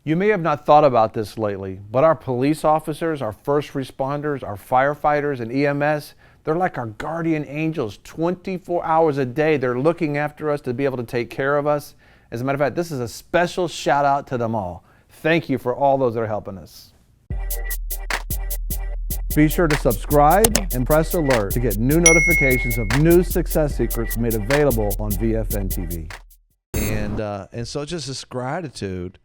You may have not thought about this lately, but our police officers, our first responders, our firefighters and EMS, they're like our guardian angels. 24 hours a day, they're looking after us to be able to take care of us. As a matter of fact, this is a special shout out to them all. Thank you for all those that are helping us. Be sure to subscribe and press alert to get new notifications of new success secrets made available on VFN TV. And so just this gratitude,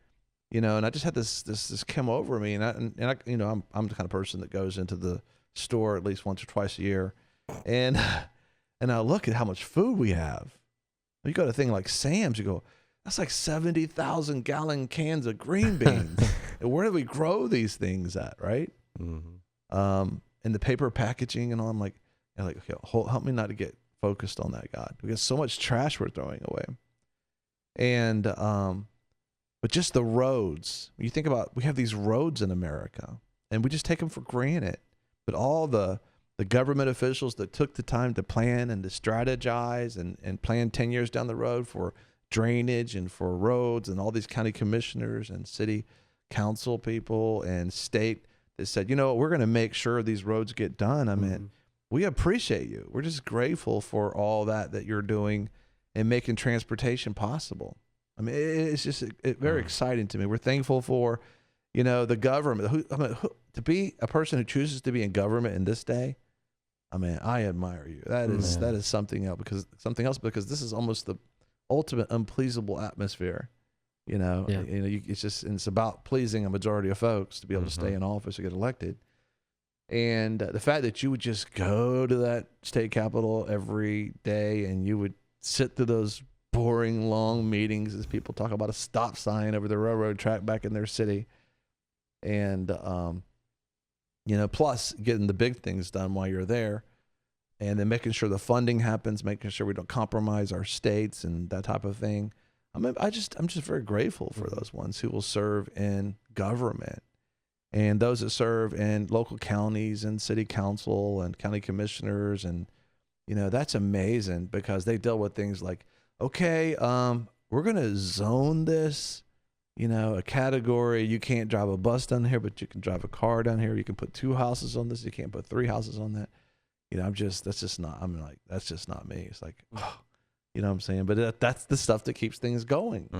you know, and I just had this come over me, and I you know, I'm the kind of person that goes into the store at least once or twice a year, and I look at how much food we have. You go to a thing like Sam's, you go, that's like 70,000 gallon cans of green beans. And where do we grow these things at, right? Mm-hmm. And the paper packaging and all. I'm like, okay, help me not to get focused on that, God, because so much trash we're throwing away. And but just the roads. You think about, we have these roads in America, and we just take them for granted. But all the government officials that took the time to plan and to strategize and plan 10 years down the road for drainage and for roads, and all these county commissioners and city council people and state that said, you know, we're going to make sure these roads get done. I mean, we appreciate you. We're just grateful for all that you're doing and making transportation possible. I mean, it's just very exciting to me. We're thankful for, you know, the government. To be a person who chooses to be in government in this day, I mean, I admire you. That is something else, because this is almost the ultimate unpleasable atmosphere. You know, it's about pleasing a majority of folks to be able to stay in office or get elected. And the fact that you would just go to that state capitol every day and you would sit through those boring long meetings as people talk about a stop sign over the railroad track back in their city, and you know, plus getting the big things done while you're there, and then making sure the funding happens, making sure we don't compromise our states and that type of thing. I'm just very grateful for those ones who will serve in government, and those that serve in local counties and city council and county commissioners. And you know, that's amazing, because they deal with things like, okay, we're going to zone this, you know, a category. You can't drive a bus down here, but you can drive a car down here. You can put 2 houses on this. You can't put 3 houses on that. You know, that's just not me. It's like, you know what I'm saying? But that's the stuff that keeps things going.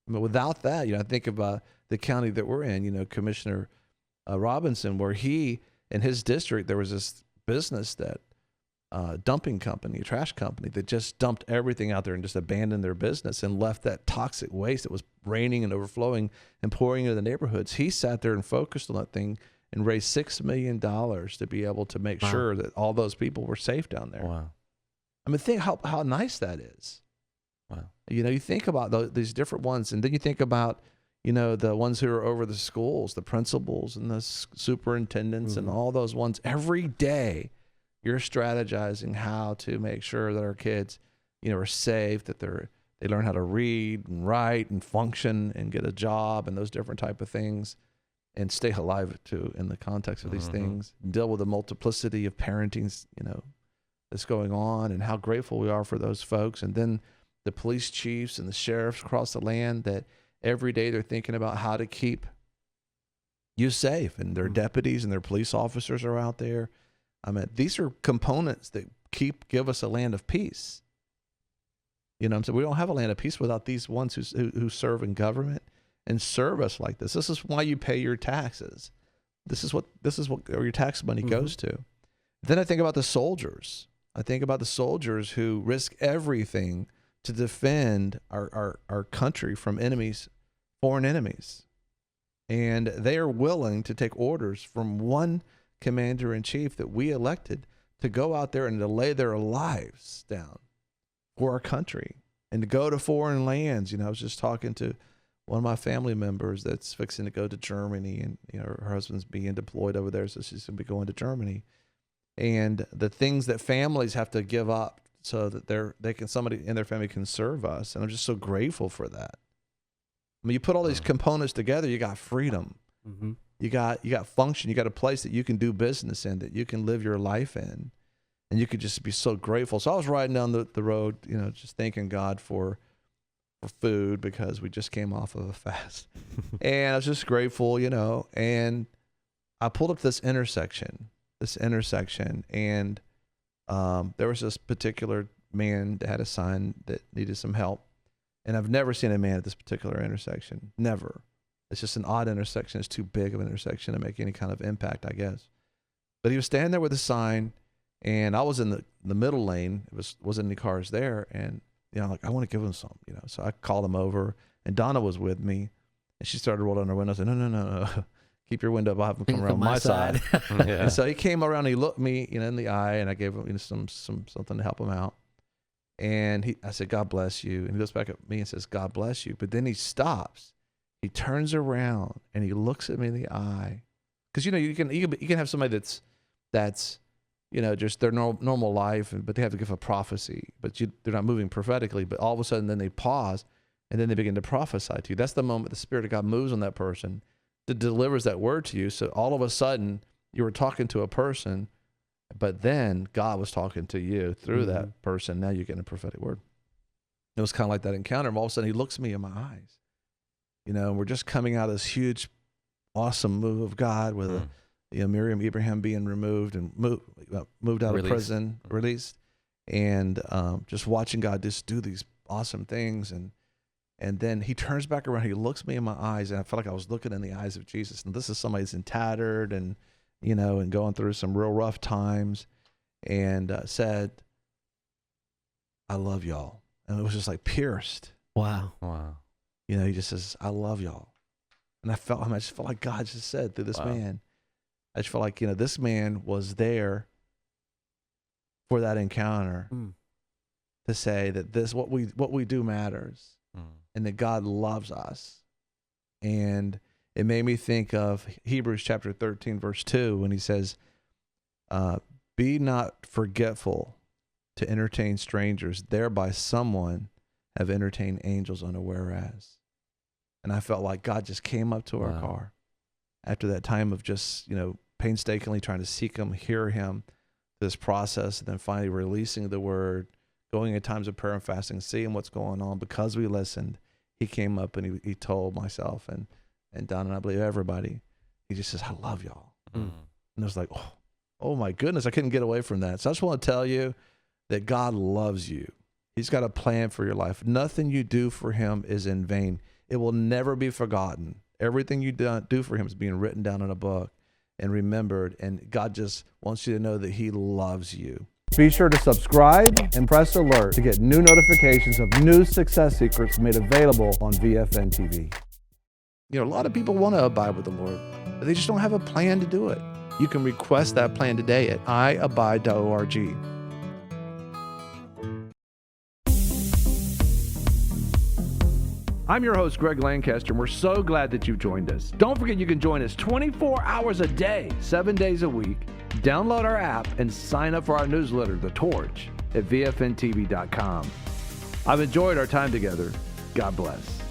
But without that, you know, I think about the county that we're in, you know, Commissioner Robinson, where he, in his district, there was this business that, dumping company, a trash company, that just dumped everything out there and just abandoned their business and left that toxic waste that was raining and overflowing and pouring into the neighborhoods. He sat there and focused on that thing and raised $6 million to be able to make sure that all those people were safe down there. Wow. I mean, think how nice that is. Wow. You know, you think about these different ones, and then you think about, you know, the ones who are over the schools, the principals and the superintendents and all those ones. Every day you're strategizing how to make sure that our kids, you know, are safe, that they learn how to read and write and function and get a job and those different type of things, and stay alive too in the context of these things, deal with the multiplicity of parenting, you know, that's going on, and how grateful we are for those folks. And then the police chiefs and the sheriffs across the land, that every day they're thinking about how to keep you safe, and their deputies and their police officers are out there. I mean, these are components that give us a land of peace. You know what I'm saying? We don't have a land of peace without these ones who serve in government and serve us like this. This is why you pay your taxes. This is what your tax money goes to. Then I think about the soldiers. I think about the soldiers who risk everything to defend our country from enemies, foreign enemies. And they are willing to take orders from one commander-in-chief that we elected to go out there and to lay their lives down for our country and to go to foreign lands. You know, I was just talking to one of my family members that's fixing to go to Germany, and you know, her husband's being deployed over there, so she's going to be going to Germany. And the things that families have to give up so that somebody in their family can serve us. And I'm just so grateful for that. I mean, you put all these components together, you got freedom. You got function. You got a place that you can do business in, that you can live your life in, and you could just be so grateful. So I was riding down the road, you know, just thanking God for for food because we just came off of a fast. And I was just grateful, and I pulled up this intersection, and there was this particular man that had a sign that needed some help. And I've never seen a man at this particular intersection. Never. It's just an odd intersection. It's too big of an intersection to make any kind of impact, I guess. But he was standing there with a sign, and I was in the middle lane. It wasn't any cars there. And, I want to give him some, So I called him over, and Donna was with me, and she started rolling her window. I said, no. Keep your window up. I'll have him come around my side. Yeah. And so he came around, and he looked me, in the eye, and I gave him something to help him out. And I said, God bless you. And he goes back at me and says, God bless you. But then he stops. He turns around and he looks at me in the eye. Because, you can have somebody that's just their normal life, but they have to give a prophecy. But they're not moving prophetically. But all of a sudden, then they pause and then they begin to prophesy to you. That's the moment the Spirit of God moves on that person, that delivers that word to you. So all of a sudden, you were talking to a person, but then God was talking to you through that person. Now you're getting a prophetic word. It was kind of like that encounter. And all of a sudden, he looks me in my eyes. And we're just coming out of this huge, awesome move of God with Miriam Abraham being removed and moved out of prison, released, and just watching God just do these awesome things. And then he turns back around. He looks me in my eyes, and I felt like I was looking in the eyes of Jesus. And this is somebody that's tattered and and going through some real rough times, and said, I love y'all. And it was just like pierced. Wow. He just says, I love y'all. And I just felt like God just said through this man. I just felt like, this man was there for that encounter to say that what we do matters, and that God loves us. And it made me think of Hebrews chapter 13, verse 2, when he says, be not forgetful to entertain strangers, thereby someone have entertained angels unawares. And I felt like God just came up to our car after that time of just, painstakingly trying to seek him, hear him, this process, and then finally releasing the word, going at times of prayer and fasting, seeing what's going on. Because we listened, he came up and he told myself and Don, and I believe everybody, he just says, I love y'all. And it was like, oh my goodness, I couldn't get away from that. So I just want to tell you that God loves you. He's got a plan for your life. Nothing you do for him is in vain. It will never be forgotten. Everything you do for him is being written down in a book and remembered. And God just wants you to know that he loves you. Be sure to subscribe and press alert to get new notifications of new success secrets made available on VFN TV. A lot of people want to abide with the Lord, but they just don't have a plan to do it. You can request that plan today at iabide.org. I'm your host, Greg Lancaster, and we're so glad that you've joined us. Don't forget you can join us 24 hours a day, 7 days a week. Download our app and sign up for our newsletter, The Torch, at vfntv.com. I've enjoyed our time together. God bless.